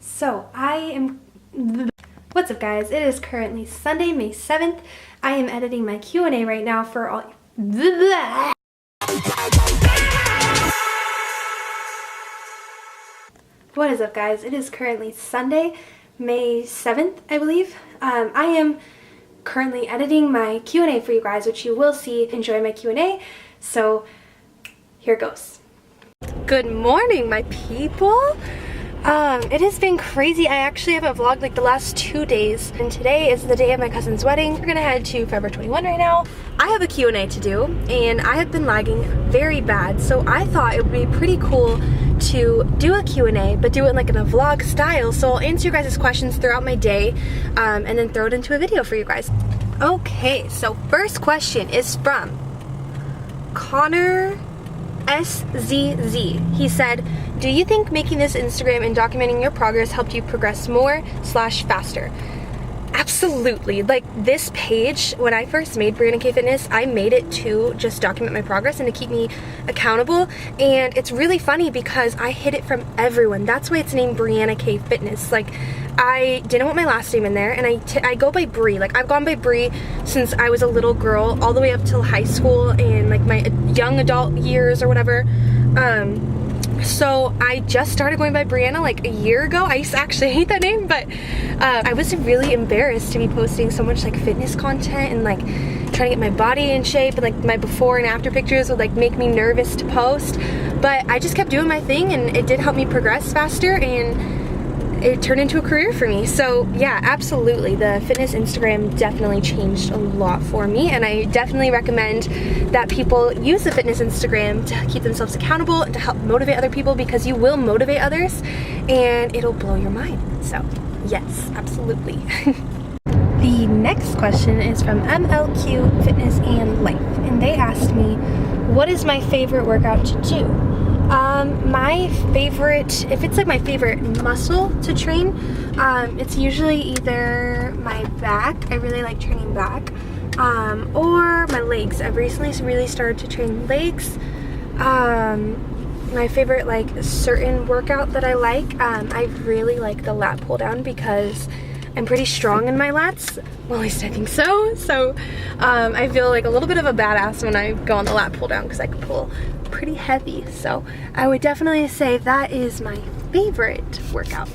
So what's up guys, it is currently Sunday, May 7th. I am editing my Q&A right now for all, What is up guys, it is currently Sunday, May 7th, I believe. I am currently editing my Q&A for you guys, which you will see. Enjoy my Q&A, so here goes. Good morning, my people. It has been crazy. I actually haven't vlogged like the last 2 days, and today is the day of my cousin's wedding. We're gonna head to Forever 21 right now. I have a Q&A to do, and I have been lagging very bad, so I thought it would be pretty cool to do a Q&A, but do it like in a vlog style. So I'll answer you guys' questions throughout my day, and then throw it into a video for you guys. Okay, so first question is from Connor SZZ. He said, do you think making this Instagram and documenting your progress helped you progress more / faster? Absolutely. Like this page, when I first made Briana K Fitness, I made it to just document my progress and to keep me accountable. And it's really funny because I hid it from everyone. That's why it's named Briana K Fitness. Like I didn't want my last name in there, and I go by Bri. Like I've gone by Bri since I was a little girl all the way up till high school and like my young adult years or whatever. So I just started going by Briana like a year ago. I used to actually hate that name, but I was really embarrassed to be posting so much like fitness content and like trying to get my body in shape, and like my before and after pictures would like make me nervous to post. But I just kept doing my thing, and it did help me progress faster, and it turned into a career for me. So yeah, absolutely, the fitness Instagram definitely changed a lot for me, and I definitely recommend that people use the fitness Instagram to keep themselves accountable and to help motivate other people, because you will motivate others and it'll blow your mind. So yes, absolutely. The next question is from MLQ Fitness and Life, and they asked me, what is my favorite workout to do? My favorite, if it's like my favorite muscle to train, it's usually either my back. I really like training back, or my legs. I've recently really started to train legs. My favorite like certain workout that I like, I really like the lat pull down because I'm pretty strong in my lats. Well, at least I think so. So I feel like a little bit of a badass when I go on the lat pull down because I can pull pretty heavy. So I would definitely say that is my favorite workout.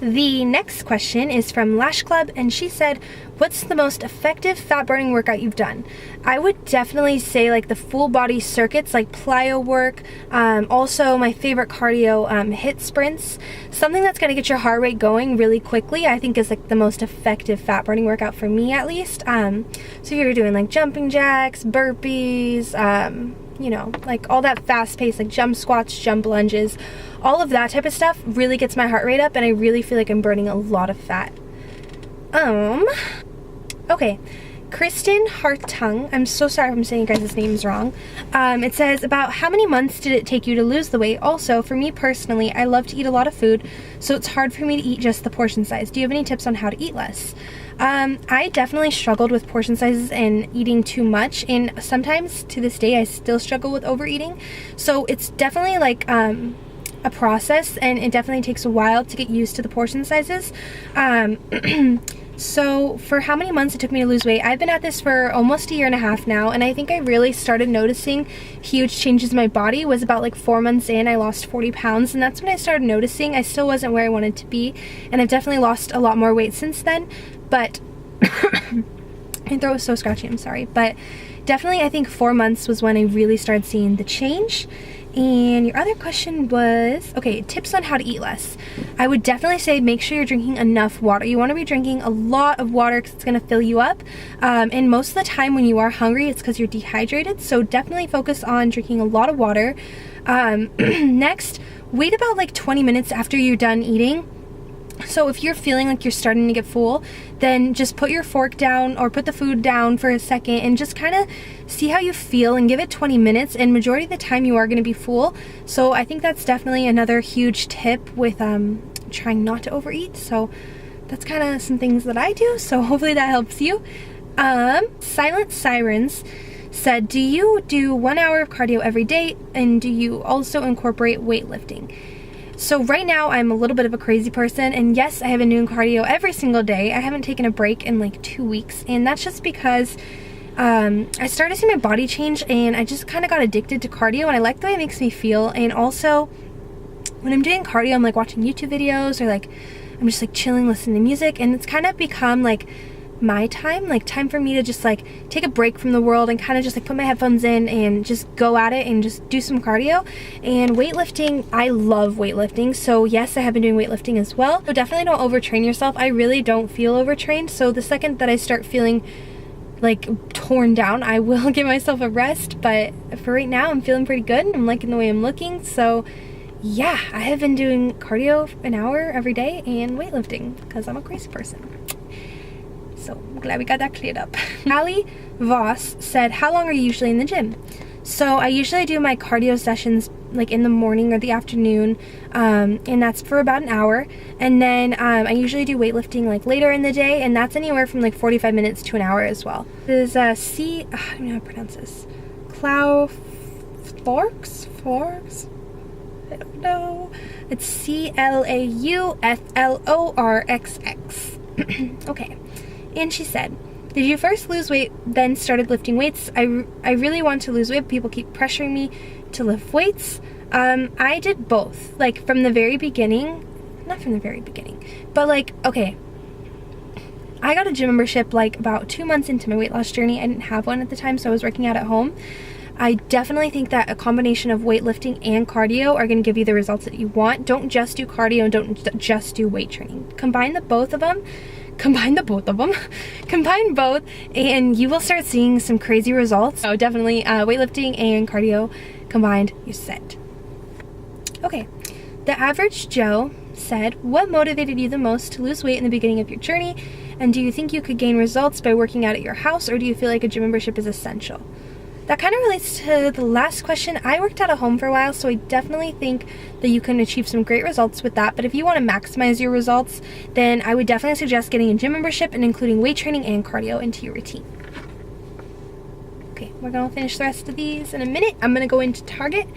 The next question is from Lash Club, and she said, what's the most effective fat burning workout you've done? I would definitely say like the full body circuits, like plyo work. Also my favorite cardio, HIIT sprints. Something that's gonna get your heart rate going really quickly, I think is like the most effective fat burning workout for me, at least. So if you're doing like jumping jacks, burpees, you know, like all that fast paced, like jump squats, jump lunges, all of that type of stuff really gets my heart rate up, and I really feel like I'm burning a lot of fat. Okay, Kristen Hartung, I'm so sorry if I'm saying you guys' names wrong. It says, about how many months did it take you to lose the weight? Also, for me personally, I love to eat a lot of food, so it's hard for me to eat just the portion size. Do you have any tips on how to eat less? I definitely struggled with portion sizes and eating too much, and sometimes to this day I still struggle with overeating. So it's definitely like a process, and it definitely takes a while to get used to the portion sizes. So for how many months it took me to lose weight, I've been at this for almost 1.5 years now, and I think I really started noticing huge changes in my body was about like 4 months in. I lost 40 pounds, and that's when I started noticing. I still wasn't where I wanted to be, and I've definitely lost a lot more weight since then, but my throat was so scratchy, I'm sorry, but definitely I think 4 months was when I really started seeing the change. And your other question was, okay, tips on how to eat less. I would definitely say make sure you're drinking enough water. You want to be drinking a lot of water because it's going to fill you up. And most of the time when you are hungry, it's because you're dehydrated. So definitely focus on drinking a lot of water. Next, wait about like 20 minutes after you're done eating. So if you're feeling like you're starting to get full, then just put your fork down or put the food down for a second and just kind of see how you feel, and give it 20 minutes, and majority of the time you are going to be full. So I think that's definitely another huge tip with trying not to overeat. So that's kind of some things that I do, so hopefully that helps you. Silent Sirens said, do you do 1 hour of cardio every day, and do you also incorporate weightlifting? So right now I'm a little bit of a crazy person, and yes, I have been doing cardio every single day. I haven't taken a break in like 2 weeks, and that's just because I started seeing my body change, and I just kind of got addicted to cardio, and I like the way it makes me feel. And also when I'm doing cardio, I'm like watching YouTube videos, or like I'm just like chilling, listening to music, and it's kind of become like my time, like time for me to just like take a break from the world and kind of just like put my headphones in and just go at it and just do some cardio. And weightlifting, I love weightlifting, so yes, I have been doing weightlifting as well. So definitely don't overtrain yourself. I really don't feel overtrained, so the second that I start feeling like torn down, I will give myself a rest, but for right now I'm feeling pretty good. I'm liking the way I'm looking, so yeah, I have been doing cardio an hour every day and weightlifting because I'm a crazy person. So I'm glad we got that cleared up. Ali Voss said, how long are you usually in the gym? So I usually do my cardio sessions like in the morning or the afternoon, and that's for about an hour. And then I usually do weightlifting like later in the day, and that's anywhere from like 45 minutes to an hour as well. This is I don't know how to pronounce this. Forks? I don't know. It's CLAUFLORXX. Okay. And she said, did you first lose weight, then started lifting weights? I really want to lose weight, but people keep pressuring me to lift weights. I did both, like from the very beginning, not from the very beginning, but like, okay, I got a gym membership like about 2 months into my weight loss journey. I didn't have one at the time, so I was working out at home. I definitely think that a combination of weightlifting and cardio are going to give you the results that you want. Don't just do cardio and don't just do weight training. Combine both, and you will start seeing some crazy results. So definitely weightlifting and cardio combined, you're set. Okay, the average Joe said, what motivated you the most to lose weight in the beginning of your journey? And do you think you could gain results by working out at your house, or do you feel like a gym membership is essential? That kind of relates to the last question. I worked out at home for a while, so I definitely think that you can achieve some great results with that. But if you want to maximize your results, then I would definitely suggest getting a gym membership and including weight training and cardio into your routine. Okay, we're going to finish the rest of these in a minute. I'm going to go into Target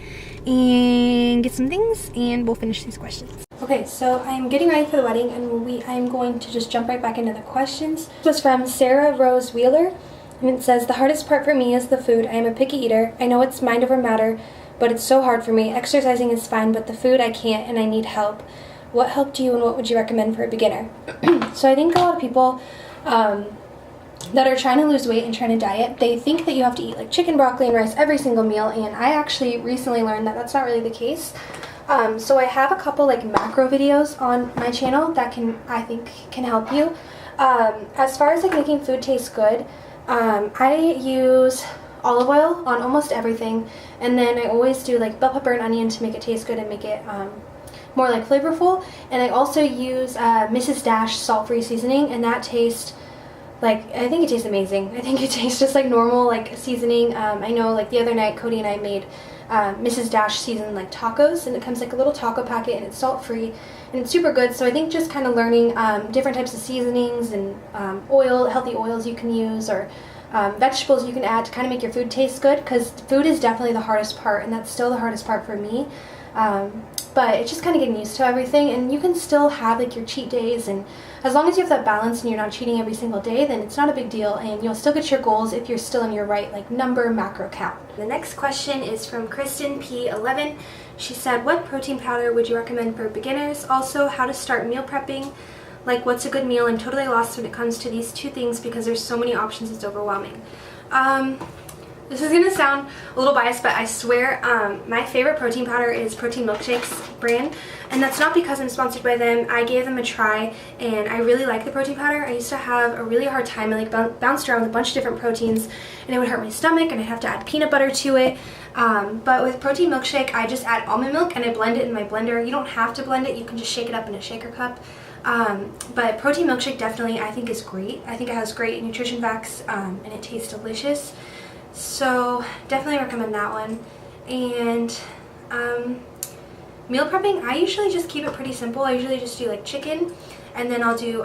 and get some things, and we'll finish these questions. Okay, so I'm getting ready for the wedding, and I'm going to just jump right back into the questions. This was from Sarah Rose Wheeler. And it says, the hardest part for me is the food. I am a picky eater. I know it's mind over matter, but it's so hard for me. Exercising is fine, but the food I can't, and I need help. What helped you, and what would you recommend for a beginner? So I think a lot of people that are trying to lose weight and trying to diet, they think that you have to eat like chicken, broccoli, and rice every single meal, and I actually recently learned that that's not really the case. So I have a couple like macro videos on my channel that I think can help you. As far as like making food taste good, I use olive oil on almost everything, and then I always do like bell pepper and onion to make it taste good and make it more like flavorful. And I also use Mrs. Dash salt-free seasoning, and that tastes like, I think it tastes amazing. I think it tastes just like normal like seasoning. I know like the other night Cody and I made Mrs. Dash seasoned like tacos, and it comes like a little taco packet, and it's salt-free and it's super good. So I think just kind of learning different types of seasonings and healthy oils you can use, or vegetables you can add to kind of make your food taste good, because food is definitely the hardest part, and that's still the hardest part for me. But it's just kind of getting used to everything, and you can still have like your cheat days, and as long as you have that balance and you're not cheating every single day, then it's not a big deal, and you'll still get your goals if you're still in your right like macro count. The next question is from Kristen P11. She said, what protein powder would you recommend for beginners? Also, how to start meal prepping? Like, what's a good meal? I'm totally lost when it comes to these two things because there's so many options, it's overwhelming. This is going to sound a little biased, but I swear my favorite protein powder is Protein Milkshake's brand, and that's not because I'm sponsored by them. I gave them a try, and I really like the protein powder. I used to have a really hard time. I like bounced around with a bunch of different proteins, and it would hurt my stomach, and I'd have to add peanut butter to it. But with Protein Milkshake, I just add almond milk, and I blend it in my blender. You don't have to blend it. You can just shake it up in a shaker cup. But Protein Milkshake definitely, I think, is great. I think it has great nutrition facts, and it tastes delicious. So definitely recommend that one. And meal prepping, I usually just keep it pretty simple. I usually just do like chicken, and then I'll do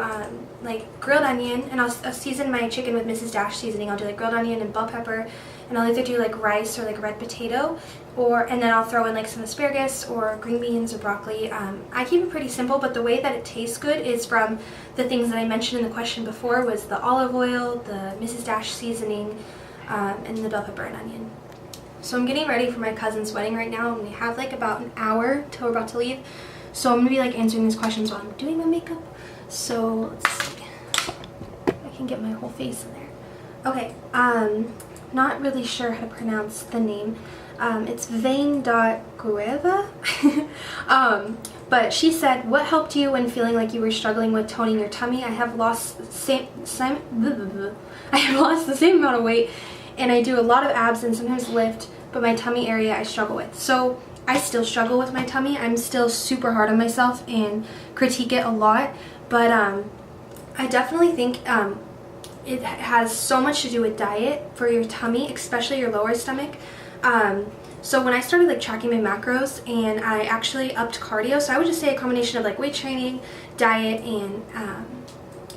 like grilled onion, and I'll season my chicken with Mrs. Dash seasoning. I'll do like grilled onion and bell pepper and I'll either do like rice or like red potato, and then I'll throw in like some asparagus or green beans or broccoli. I keep it pretty simple, but the way that it tastes good is from the things that I mentioned in the question before, was the olive oil, the Mrs. Dash seasoning, and the bell pepper and onion. So I'm getting ready for my cousin's wedding right now, and we have like about an hour till we're about to leave. So I'm gonna be like answering these questions while I'm doing my makeup. So let's see, I can get my whole face in there. Okay, not really sure how to pronounce the name. It's Vein.Gueva. But she said, what helped you when feeling like you were struggling with toning your tummy? I have lost the same amount of weight, and I do a lot of abs and sometimes lift, but my tummy area I struggle with. So I still struggle with my tummy. I'm still super hard on myself and critique it a lot, but I definitely think it has so much to do with diet for your tummy, especially your lower stomach. So when I started like tracking my macros, and I actually upped cardio, so I would just say a combination of like weight training, diet, and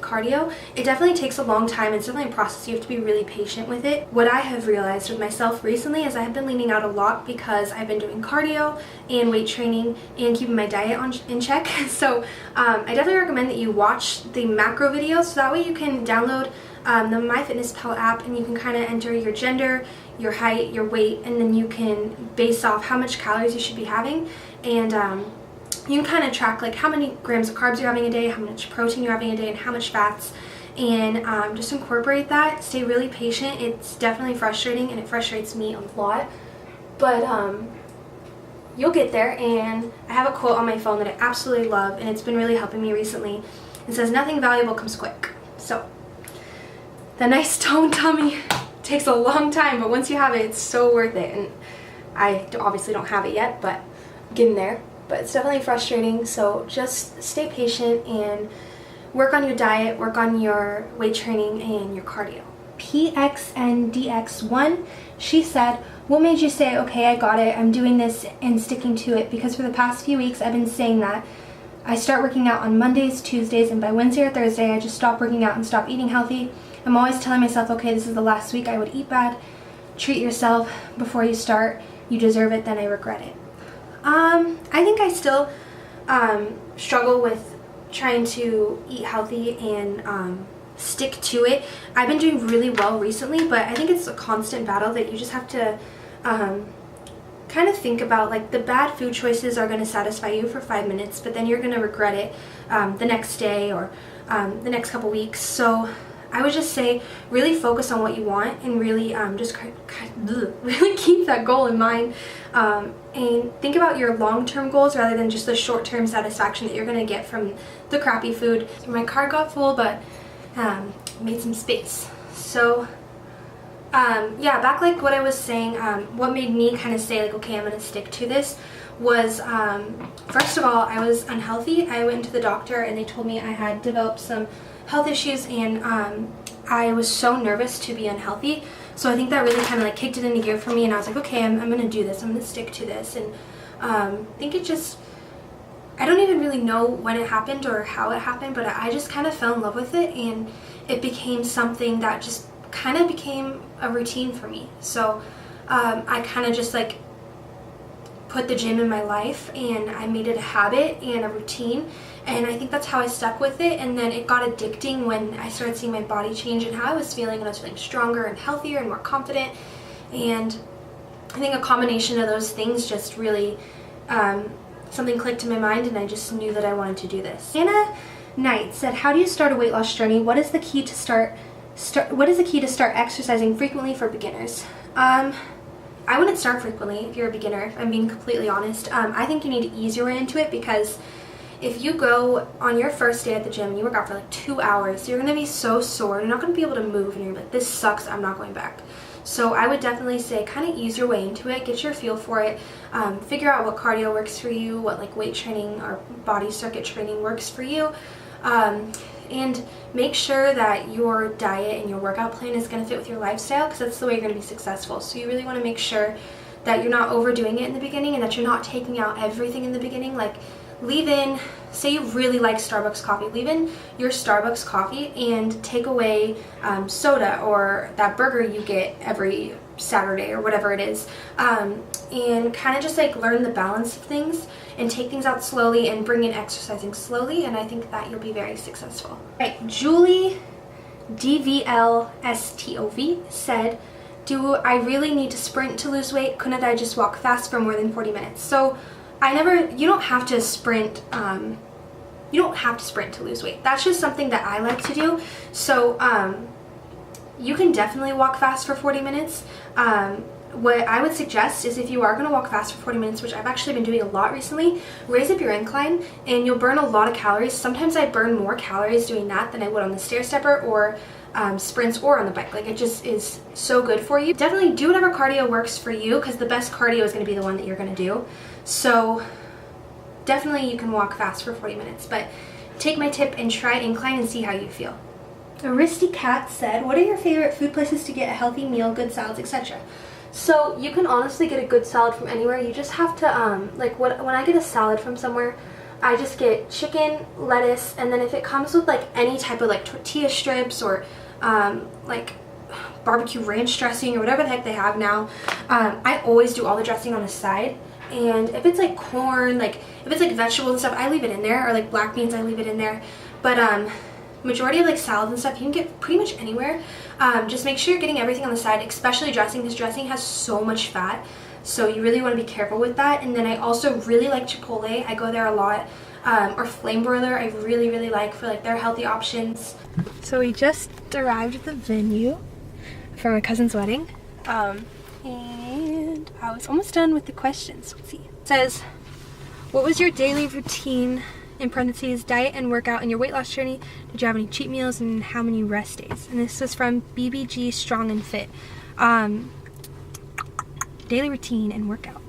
cardio. It definitely takes a long time. It's definitely a process. You have to be really patient with it. What I have realized with myself recently is I have been leaning out a lot because I've been doing cardio and weight training and keeping my diet in check. So I definitely recommend that you watch the macro videos, so that way you can download the MyFitnessPal app, and you can kind of enter your gender, your height, your weight, and then you can base off how much calories you should be having, and you can kind of track like how many grams of carbs you're having a day, how much protein you're having a day, and how much fats, and just incorporate that. Stay really patient. It's definitely frustrating, and it frustrates me a lot, but you'll get there. And I have a quote on my phone that I absolutely love, and it's been really helping me recently. It says, nothing valuable comes quick. So the nice toned tummy takes a long time, but once you have it, it's so worth it. And I obviously don't have it yet, but I'm getting there. But it's definitely frustrating, so just stay patient and work on your diet, work on your weight training, and your cardio. PXNDX1, she said, what made you say, okay, I got it, I'm doing this and sticking to it? Because for the past few weeks, I've been saying that I start working out on Mondays, Tuesdays, and by Wednesday or Thursday, I just stop working out and stop eating healthy. I'm always telling myself, okay, this is the last week I would eat bad. Treat yourself before you start. You deserve it, then I regret it. I think I still struggle with trying to eat healthy and stick to it. I've been doing really well recently, but I think it's a constant battle that you just have to kind of think about. Like, the bad food choices are going to satisfy you for 5 minutes, but then you're going to regret it the next day or the next couple weeks. So I would just say really focus on what you want, and really just really keep that goal in mind, and think about your long-term goals rather than just the short-term satisfaction that you're going to get from the crappy food. So my card got full, but made some space. So yeah, back like what I was saying, what made me kind of say like, okay, I'm going to stick to this was, first of all, I was unhealthy. I went to the doctor and they told me I had developed some health issues, and I was so nervous to be unhealthy. So I think that really kind of like kicked it into gear for me, and I was like, okay, I'm going to do this. I'm going to stick to this. And I think it just, I don't even really know when it happened or how it happened, but I just kind of fell in love with it, and it became something that just kind of became a routine for me. So I kind of just like put the gym in my life, and I made it a habit and a routine, and I think that's how I stuck with it. And then it got addicting when I started seeing my body change and how I was feeling, and I was feeling stronger and healthier and more confident. And I think a combination of those things just really something clicked in my mind, and I just knew that I wanted to do this. Anna Knight said, how do you start a weight loss journey? What is the key to start exercising frequently for beginners? I wouldn't start frequently if you're a beginner, if I'm being completely honest. I think you need to ease your way into it, because if you go on your first day at the gym and you work out for like 2 hours, you're going to be so sore. You're not going to be able to move, and you're like, this sucks, I'm not going back. So I would definitely say kind of ease your way into it, get your feel for it, figure out what cardio works for you, what like weight training or body circuit training works for you, and make sure that your diet and your workout plan is going to fit with your lifestyle, because that's the way you're going to be successful. So you really want to make sure that you're not overdoing it in the beginning, and that you're not taking out everything in the beginning. Like, leave in, say you really like Starbucks coffee, leave in your Starbucks coffee and take away soda or that burger you get every Saturday or whatever it is, and kind of just like learn the balance of things and take things out slowly and bring in exercising slowly, and I think that you'll be very successful. Right, Julie DVLSTOV said, do I really need to sprint to lose weight? Couldn't I just walk fast for more than 40 minutes? So you don't have to sprint, you don't have to sprint to lose weight. That's just something that I like to do. So you can definitely walk fast for 40 minutes. What I would suggest is, if you are going to walk fast for 40 minutes, which I've actually been doing a lot recently, raise up your incline and you'll burn a lot of calories. Sometimes I burn more calories doing that than I would on the stair stepper or sprints or on the bike. Like, it just is so good for you. Definitely do whatever cardio works for you, because the best cardio is going to be the one that you're going to do. So definitely you can walk fast for 40 minutes, but take my tip and try incline and see how you feel. Aristi Cat said, what are your favorite food places to get a healthy meal, good salads, etc.? So you can honestly get a good salad from anywhere. You just have to, like when I get a salad from somewhere, I just get chicken, lettuce, and then if it comes with like any type of like tortilla strips or like barbecue ranch dressing or whatever the heck they have now, I always do all the dressing on the side. And if it's like corn, like if it's like vegetables and stuff, I leave it in there, or like black beans, I leave it in there. But majority of like salads and stuff you can get pretty much anywhere. Just make sure you're getting everything on the side, especially dressing, because dressing has so much fat, so you really want to be careful with that. And then I also really like Chipotle. I go there a lot. Or Flame Broiler, I really like for like their healthy options. So we just arrived at the venue for my cousin's wedding, and I was almost done with the questions. Let's see. It says, what was your daily routine, in parentheses, diet and workout, in your weight loss journey? Did you have any cheat meals, and how many rest days? And this was from BBG Strong and Fit. Daily routine and workout.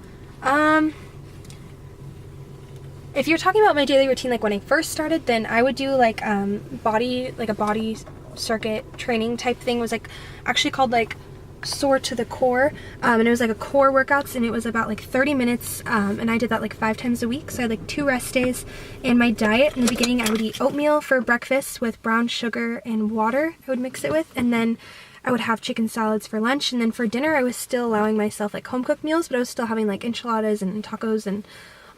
If you're talking about my daily routine like when I first started, then I would do like a body circuit training type thing. It was like actually called like Soar to the Core, and it was like a core workouts, and it was about like 30 minutes, and I did that like 5 times a week. So I had like 2 rest days. And my diet in the beginning, I would eat oatmeal for breakfast with brown sugar and water I would mix it with, and then I would have chicken salads for lunch, and then for dinner I was still allowing myself like home cooked meals, but I was still having like enchiladas and tacos and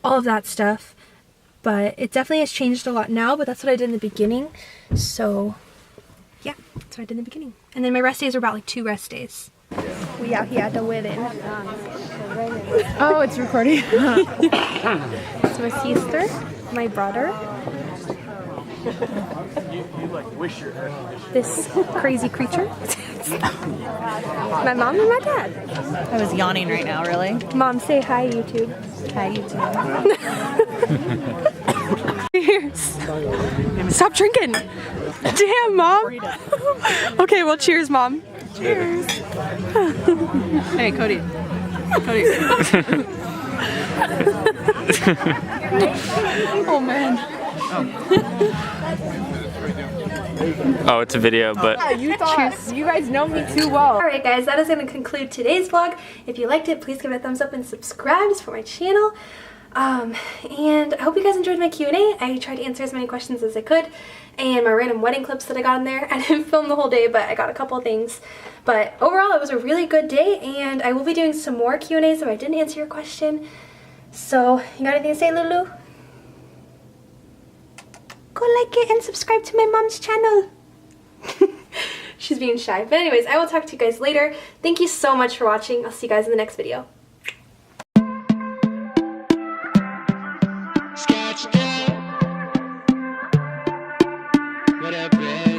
all of that stuff. But it definitely has changed a lot now, but that's what I did in the beginning. So yeah, that's what I did in the beginning. And then my rest days were about like 2 rest days. We out here at the wedding. Oh, it's recording. It's my sister, my brother, this crazy creature, my mom and my dad. I was yawning right now, really. Mom, say hi, YouTube. Hi, YouTube. Cheers. Stop drinking. Damn, Mom. Okay, well, cheers, Mom. Cheers. Hey, Cody. Oh, man. Oh, it's a video, but Yeah, you guys know me too well. Alright guys, that is going to conclude today's vlog. If you liked it, please give it a thumbs up and subscribe to support my channel. And I hope you guys enjoyed my Q&A. I tried to answer as many questions as I could, and my random wedding clips that I got in there. I didn't film the whole day, but I got a couple of things. But overall, it was a really good day, and I will be doing some more Q&As if I didn't answer your question. So, you got anything to say, Lulu? Go like it and subscribe to my mom's channel. She's being shy. But anyways, I will talk to you guys later. Thank you so much for watching. I'll see you guys in the next video. Whatever.